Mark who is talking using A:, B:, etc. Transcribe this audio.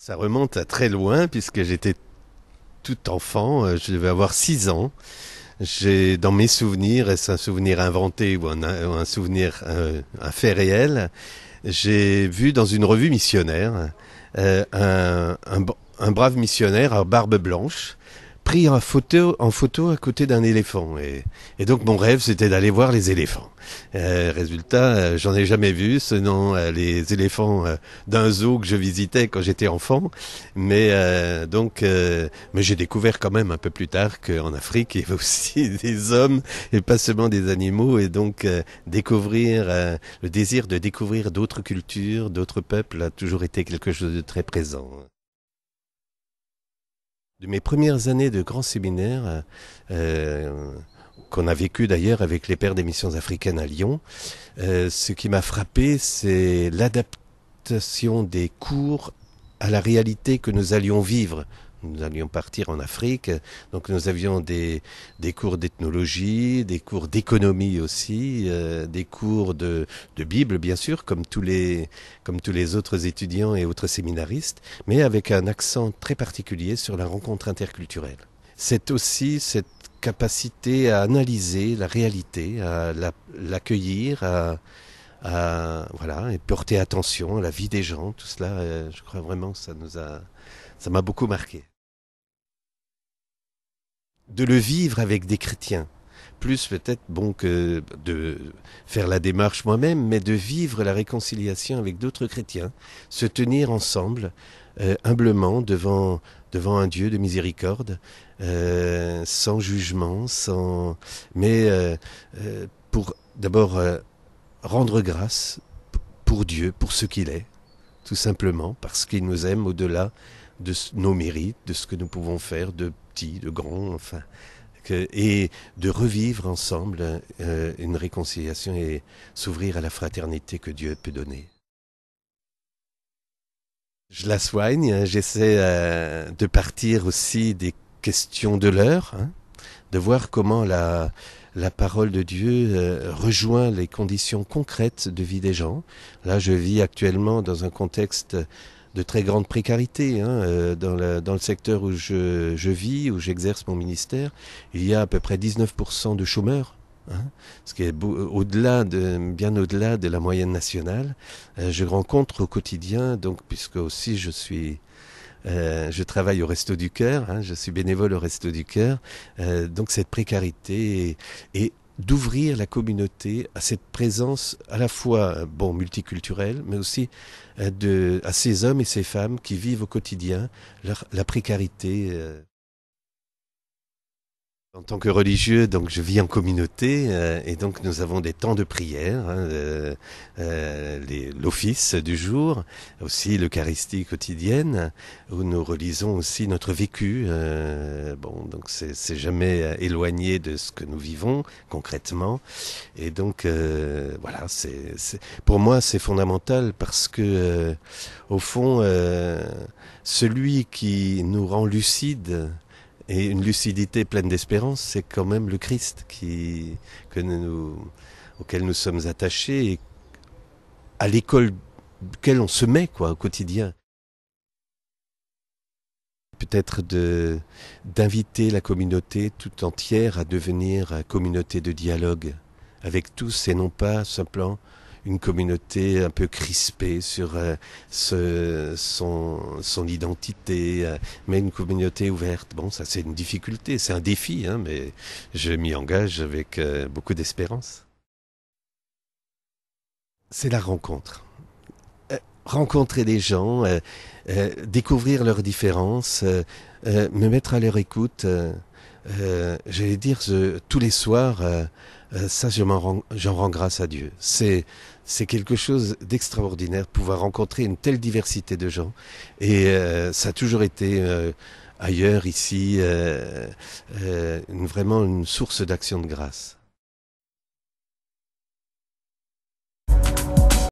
A: Ça remonte à très loin puisque j'étais tout enfant, je devais avoir 6 ans. J'ai dans mes souvenirs, est-ce un souvenir inventé ou un souvenir, un fait réel, j'ai vu dans une revue missionnaire un brave missionnaire à barbe blanche pris en photo à côté d'un éléphant. Et donc mon rêve, c'était d'aller voir les éléphants. Résultat, j'en ai jamais vu, sinon les éléphants d'un zoo que je visitais quand j'étais enfant. Mais j'ai découvert quand même un peu plus tard qu'en Afrique, il y avait aussi des hommes et pas seulement des animaux. Et donc découvrir le désir de découvrir d'autres cultures, d'autres peuples a toujours été quelque chose de très présent. De mes premières années de grand séminaire, qu'on a vécu d'ailleurs avec les Pères des Missions africaines à Lyon, ce qui m'a frappé, c'est l'adaptation des cours à la réalité que nous allions vivre. Nous allions partir en Afrique, donc nous avions des cours d'ethnologie, des cours d'économie aussi, des cours de Bible bien sûr, comme tous les autres étudiants et autres séminaristes, mais avec un accent très particulier sur la rencontre interculturelle. C'est aussi cette capacité à analyser la réalité, à l'accueillir, voilà, et porter attention à la vie des gens. Tout cela, je crois vraiment que ça m'a beaucoup marqué. De le vivre avec des chrétiens, plus peut-être bon que de faire la démarche moi-même, mais de vivre la réconciliation avec d'autres chrétiens, se tenir ensemble humblement devant un Dieu de miséricorde, sans jugement, pour d'abord rendre grâce pour Dieu, pour ce qu'il est, tout simplement, parce qu'il nous aime au-delà de nos mérites, de ce que nous pouvons faire, de petits, de grands, enfin, et de revivre ensemble une réconciliation et s'ouvrir à la fraternité que Dieu peut donner. Je la soigne, j'essaie de partir aussi des questions de l'heure, hein, de voir comment la parole de Dieu rejoint les conditions concrètes de vie des gens. Là, je vis actuellement dans un contexte de très grande précarité, hein, dans le secteur où je vis, où j'exerce mon ministère. Il y a à peu près 19% de chômeurs, hein, ce qui est bien au-delà de la moyenne nationale. Je rencontre au quotidien, donc, puisque aussi je travaille au Resto du Cœur, hein, je suis bénévole au Resto du Cœur, donc cette précarité et d'ouvrir la communauté à cette présence à la fois bon multiculturelle, mais aussi à ces hommes et ces femmes qui vivent au quotidien la précarité. En tant que religieux, donc je vis en communauté et donc nous avons des temps de prière, hein, l'office du jour, aussi l'Eucharistie quotidienne, où nous relisons aussi notre vécu. Bon, donc c'est jamais éloigné de ce que nous vivons concrètement, et donc voilà, pour moi c'est fondamental parce que au fond, celui qui nous rend lucides et une lucidité pleine d'espérance, c'est quand même le Christ auquel nous sommes attachés et à l'école duquel on se met quoi, au quotidien. Peut-être d'inviter la communauté tout entière à devenir communauté de dialogue avec tous et non pas simplement une communauté un peu crispée sur son identité, mais une communauté ouverte. Bon, ça c'est une difficulté, c'est un défi, hein, mais je m'y engage avec beaucoup d'espérance. C'est la rencontre. Rencontrer des gens, découvrir leurs différences, me mettre à leur écoute. J'allais dire tous les soirs, ça j'en rends grâce à Dieu. C'est quelque chose d'extraordinaire de pouvoir rencontrer une telle diversité de gens. Et ça a toujours été ailleurs, ici, vraiment une source d'action de grâce.